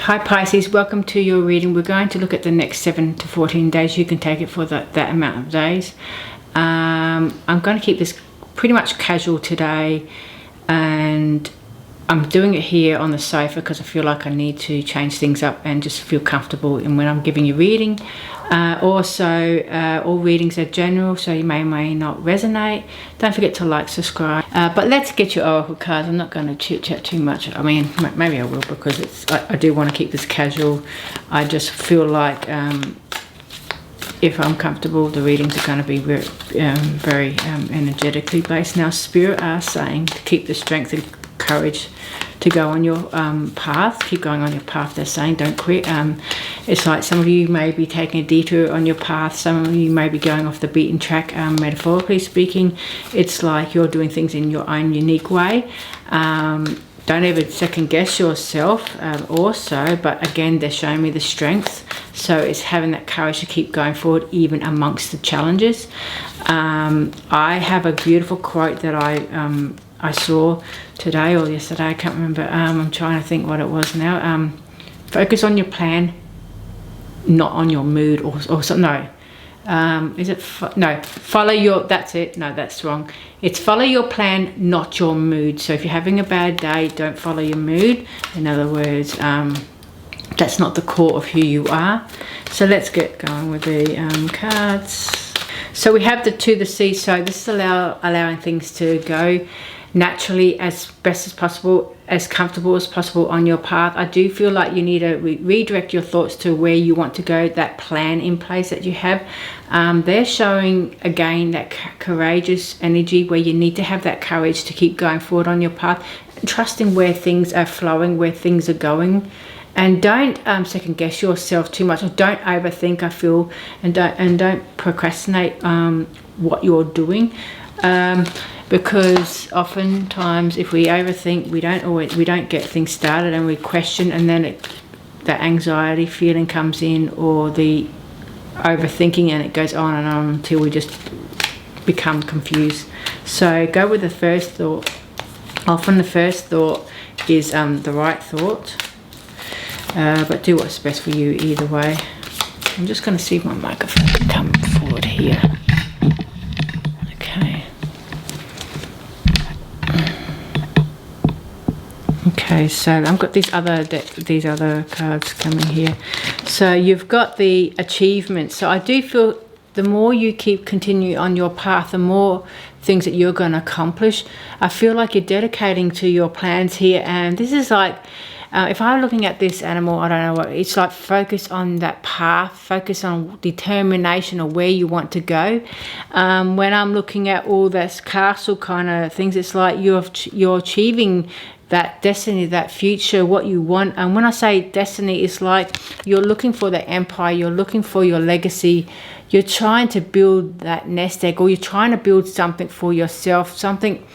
Hi Pisces, welcome to your reading. We're going to look at the next 7 to 14 days. You can take it for that amount of days. I'm going to keep this pretty much casual today, and I'm doing it here on the sofa because I feel like I need to change things up and just feel comfortable in when I'm giving you reading. Also, all readings are general, so you may or may not resonate. Don't forget to like, subscribe. But let's get your oracle cards. I'm not going to chit chat too much. I mean, maybe I will, because I do want to keep this casual. I just feel like if I'm comfortable, the readings are going to be very energetically based. Now, Spirit are saying to keep the strength and courage to go on your path. Keep going on your path. They're saying don't quit. It's like some of you may be taking a detour on your path. Some of you may be going off the beaten track, metaphorically speaking. It's like you're doing things in your own unique way. Don't ever second guess yourself also, but again, they're showing me the strength. So it's having that courage to keep going forward even amongst the challenges. I have a beautiful quote that I saw today or yesterday, I can't remember. I'm trying to think what it was now. Focus on your plan, not on your mood or something. No. No, follow your, that's it. No, that's wrong. It's follow your plan, not your mood. So if you're having a bad day, don't follow your mood. In other words, that's not the core of who you are. So let's get going with the cards. So we have the Two, the Sea. So this is allowing things to go naturally, as best as possible, as comfortable as possible on your path. I do feel like you need to redirect your thoughts to where you want to go, that plan in place that you have. They're showing again that courageous energy where you need to have that courage to keep going forward on your path, trusting where things are flowing, where things are going. And don't second guess yourself too much, or don't overthink, I feel, and don't procrastinate what you're doing. Because oftentimes if we overthink, we don't get things started, and we question, and then the anxiety feeling comes in, or the overthinking, and it goes on and on until we just become confused. So go with the first thought. Often the first thought is the right thought, but do what's best for you either way. I'm just going to see if my microphone can come forward here. Okay, so I've got these other cards coming here. So you've got the achievement. So I do feel the more you continue on your path, the more things that you're going to accomplish. I feel like you're dedicating to your plans here, and this is like, if I'm looking at this animal, I don't know what, it's like focus on that path, focus on determination of where you want to go. When I'm looking at all this castle kind of things, it's like you're achieving that destiny, that future, what you want. And when I say destiny, it's like you're looking for the empire, you're looking for your legacy, you're trying to build that nest egg, or you're trying to build something for yourself, something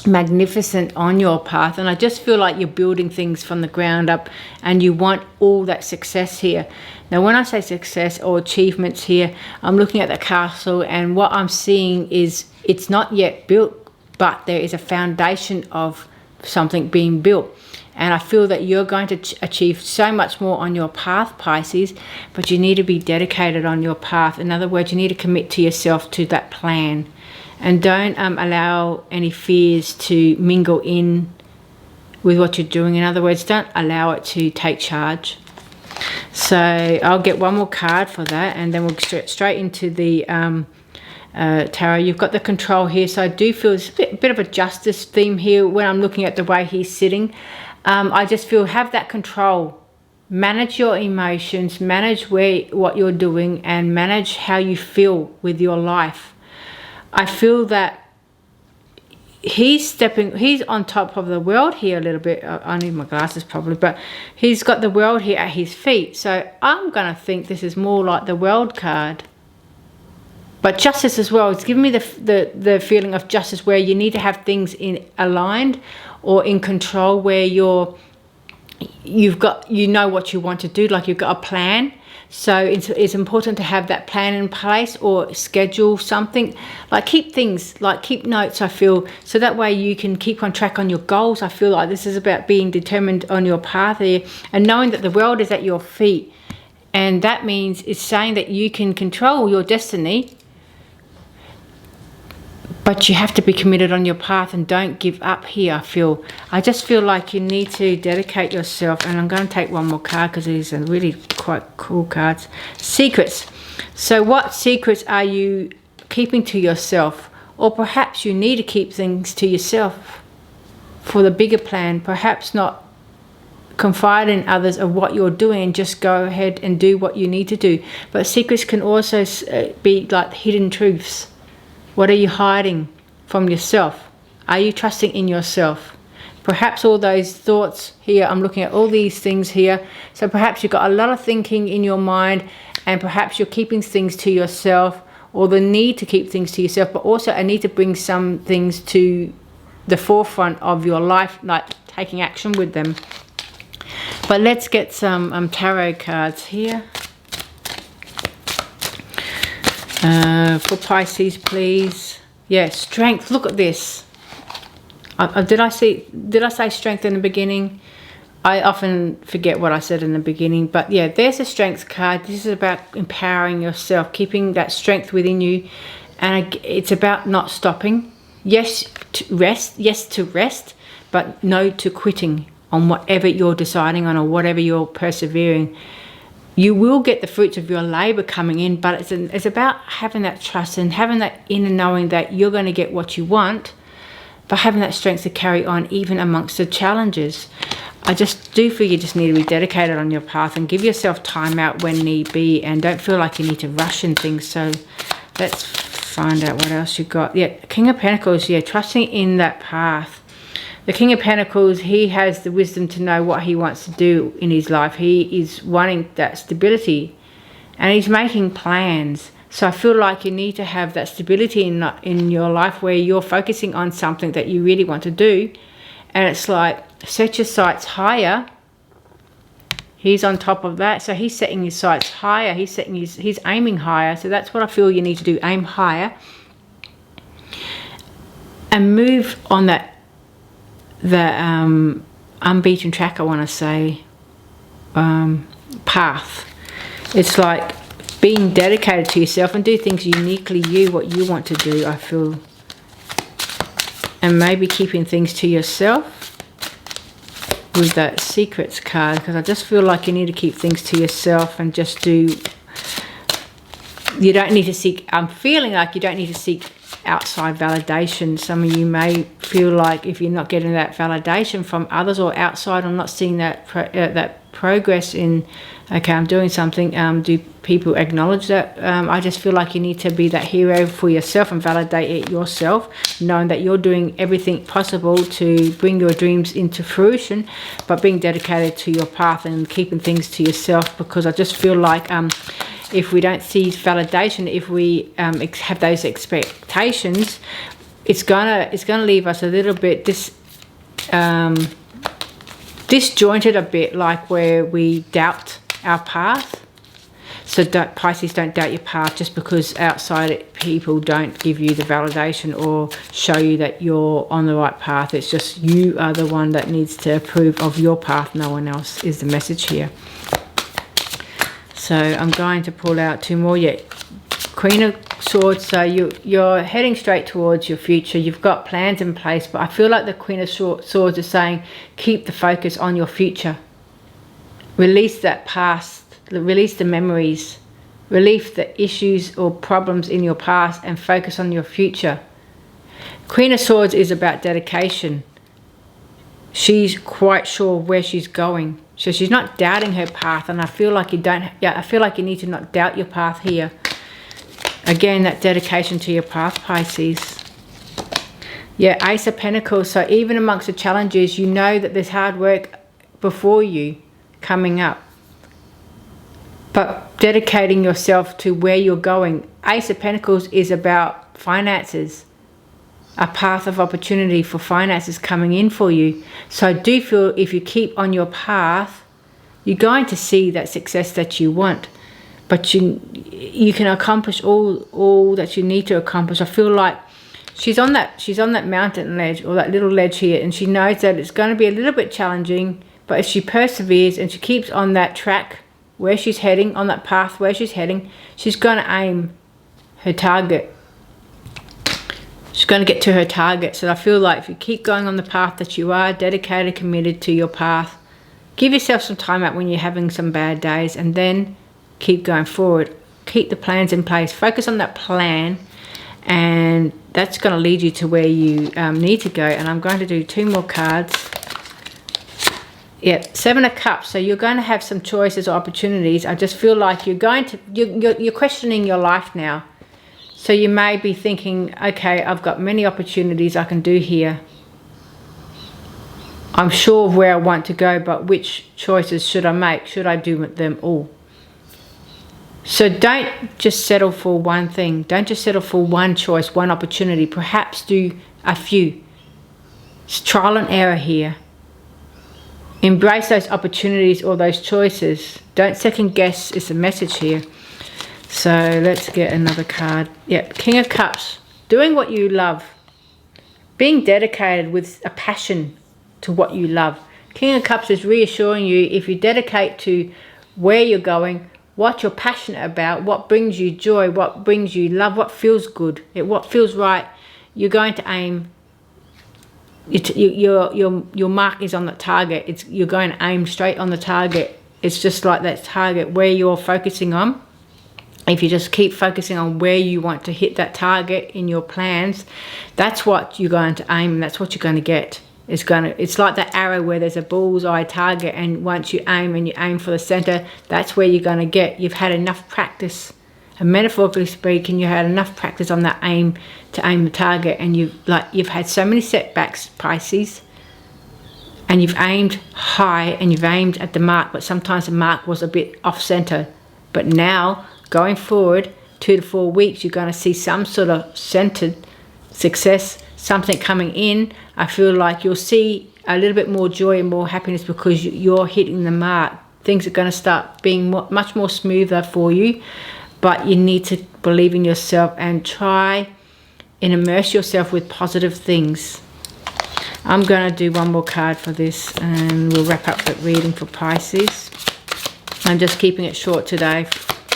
magnificent on your path. And I just feel like you're building things from the ground up, and you want all that success here. Now when I say success or achievements here, I'm looking at the castle, and what I'm seeing is it's not yet built, but there is a foundation of something being built. And I feel that you're going to achieve so much more on your path, Pisces, but you need to be dedicated on your path. In other words, you need to commit to yourself, to that plan, and don't allow any fears to mingle in with what you're doing. In other words, don't allow it to take charge. So I'll get one more card for that, and then we'll get straight into the tarot. You've got the Control here, so I do feel there's a bit of a justice theme here when I'm looking at the way he's sitting. I just feel have that control, manage your emotions, manage what you're doing, and manage how you feel with your life. I feel that he's on top of the world here a little bit. I need my glasses probably, but he's got the world here at his feet. So I'm gonna think this is more like the World card, but justice as well. It's giving me the feeling of justice, where you need to have things aligned or in control, where you're you know what you want to do, like you've got a plan. So it's important to have that plan in place, or schedule something, like keep notes, I feel, so that way you can keep on track on your goals. I feel like this is about being determined on your path here, and knowing that the world is at your feet. And that means it's saying that you can control your destiny, but you have to be committed on your path and don't give up here. I just feel like you need to dedicate yourself. And I'm going to take one more card because these are really quite cool cards. Secrets. So what secrets are you keeping to yourself? Or perhaps you need to keep things to yourself for the bigger plan. Perhaps not confide in others of what you're doing, and just go ahead and do what you need to do. But secrets can also be like hidden truths. What are you hiding from yourself? Are you trusting in yourself? Perhaps all those thoughts here, I'm looking at all these things here. So perhaps you've got a lot of thinking in your mind, and perhaps you're keeping things to yourself, or the need to keep things to yourself, but also a need to bring some things to the forefront of your life, like taking action with them. But let's get some tarot cards here. For Pisces, please. Yeah, strength. Look at this. Did I say strength in the beginning? I often forget what I said in the beginning. But yeah, there's a strength card. This is about empowering yourself, keeping that strength within you. And it's about not stopping. Yes to rest, but no to quitting on whatever you're deciding on, or whatever you're persevering. You will get the fruits of your labor coming in, but it's about having that trust and having that inner knowing that you're going to get what you want, but having that strength to carry on even amongst the challenges. I just do feel you just need to be dedicated on your path and give yourself time out when need be, and don't feel like you need to rush in things. So let's find out what else you got. Yeah, King of Pentacles. Yeah, trusting in that path. The King of Pentacles, he has the wisdom to know what he wants to do in his life. He is wanting that stability, and he's making plans. So I feel like you need to have that stability in your life, where you're focusing on something that you really want to do. And it's like, set your sights higher. He's on top of that. So he's setting his sights higher. He's aiming higher. So that's what I feel you need to do. Aim higher. And move on that unbeaten track, I want to say, path. It's like being dedicated to yourself and do things uniquely what you want to do, I feel. And maybe keeping things to yourself with that secrets card, because I just feel like you need to keep things to yourself and just do. You don't need to seek, I'm feeling like you don't need to seek outside validation. Some of you may feel like if you're not getting that validation from others or outside, or not seeing that progress in, okay, I'm doing something, do people acknowledge that? I just feel like you need to be that hero for yourself and validate it yourself, knowing that you're doing everything possible to bring your dreams into fruition, but being dedicated to your path and keeping things to yourself. Because I just feel like if we don't see validation, if we have those expectations, it's gonna leave us a little bit disjointed, a bit like where we doubt our path. So Pisces, don't doubt your path just because outside people don't give you the validation or show you that you're on the right path. It's just you are the one that needs to approve of your path. No one else is the message here. So I'm going to pull out two more. Yeah, Queen of Swords. So you're heading straight towards your future. You've got plans in place, but I feel like the Queen of Swords is saying keep the focus on your future. Release that past, release the memories, release the issues or problems in your past, and focus on your future. Queen of Swords is about dedication. She's quite sure where she's going. So she's not doubting her path, and I feel like I feel like you need to not doubt your path here. Again, that dedication to your path, Pisces. Yeah, Ace of Pentacles. So even amongst the challenges, you know that there's hard work before you coming up. But dedicating yourself to where you're going. Ace of Pentacles is about finances. a path of opportunity for finances coming in for you. So I do feel if you keep on your path, you're going to see that success that you want. But you can accomplish all that you need to accomplish. I feel like she's on that mountain ledge, or that little ledge here, and she knows that it's going to be a little bit challenging, but if she perseveres and she keeps on that track where she's heading, on that path where she's heading, she's going to aim her target. She's going to get to her target. So I feel like if you keep going on the path that you are, dedicated, committed to your path, give yourself some time out when you're having some bad days, and then keep going forward. Keep the plans in place. Focus on that plan, and that's going to lead you to where you need to go. And I'm going to do 2 more cards. Yeah, 7 of Cups. So you're going to have some choices or opportunities. I just feel like you're questioning your life now. So you may be thinking, okay, I've got many opportunities I can do here. I'm sure of where I want to go, but which choices should I make? Should I do them all? So don't just settle for one thing. Don't just settle for one choice, one opportunity. Perhaps do a few. It's trial and error here. Embrace those opportunities or those choices. Don't second guess is the message here. So let's get another card. Yep, King of Cups. Doing what you love. Being dedicated with a passion to what you love. King of Cups is reassuring you, if you dedicate to where you're going, what you're passionate about, what brings you joy, what brings you love, what feels good, what feels right, you're going to aim. Your mark is on the target. You're going to aim straight on the target. It's just like that target where you're focusing on. If you just keep focusing on where you want to hit that target in your plans, that's what you're going to aim. That's what you're going to get. It's like that arrow where there's a bullseye target, and once you aim for the center, that's where you're going to get. You've had enough practice, and metaphorically speaking, you had enough practice on that aim to aim the target, and you've had so many setbacks, Pisces, and you've aimed high and you've aimed at the mark, but sometimes the mark was a bit off center. But now, going forward 2 to 4 weeks, you're going to see some sort of centered success, something coming in. I feel like you'll see a little bit more joy and more happiness because you're hitting the mark. Things are going to start being much more smoother for you, but you need to believe in yourself and try and immerse yourself with positive things. I'm going to do 1 more card for this, and we'll wrap up the reading for Pisces. I'm just keeping it short today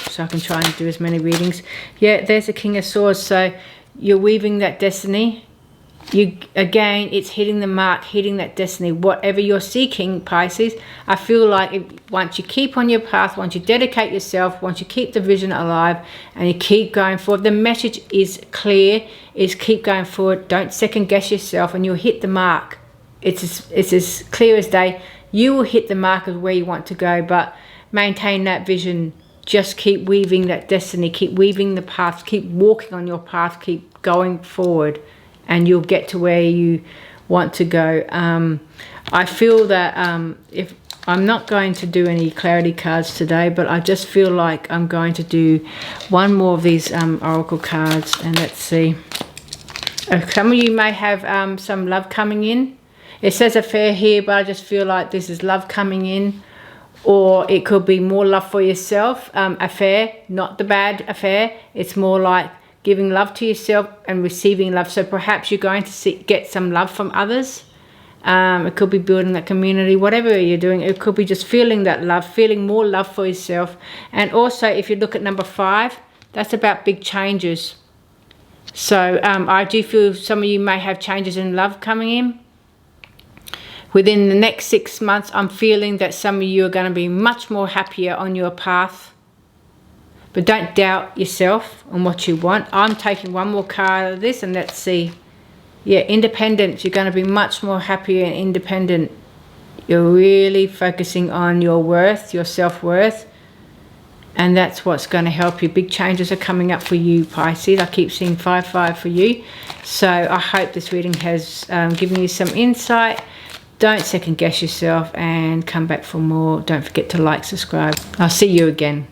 so I can try and do as many readings. Yeah, there's a King of Swords. So you're weaving that destiny. Again, it's hitting the mark, hitting that destiny. Whatever you're seeking, Pisces, I feel like once you keep on your path, once you dedicate yourself, once you keep the vision alive and you keep going forward, the message is clear, is keep going forward. Don't second guess yourself, and you'll hit the mark. It's as clear as day. You will hit the mark of where you want to go, but maintain that vision. Just keep weaving that destiny, keep weaving the path, keep walking on your path, keep going forward, and you'll get to where you want to go. I feel that if I'm not going to do any clarity cards today, but I just feel like I'm going to do 1 more of these oracle cards, and let's see. Some of you may have some love coming in. It says affair here, but I just feel like this is love coming in. Or it could be more love for yourself. Affair, not the bad affair. It's more like giving love to yourself and receiving love. So perhaps you're going to get some love from others. It could be building that community, whatever you're doing. It could be just feeling that love, feeling more love for yourself. And also, if you look at number 5, that's about big changes. So I do feel some of you may have changes in love coming in. Within the next 6 months, I'm feeling that some of you are going to be much more happier on your path. But don't doubt yourself on what you want. I'm taking 1 more card of this, and let's see. Yeah, independence. You're going to be much more happier and independent. You're really focusing on your worth, your self-worth. And that's what's going to help you. Big changes are coming up for you, Pisces. I keep seeing 5-5 for you. So I hope this reading has given you some insight. Don't second guess yourself, and come back for more. Don't forget to like, subscribe. I'll see you again.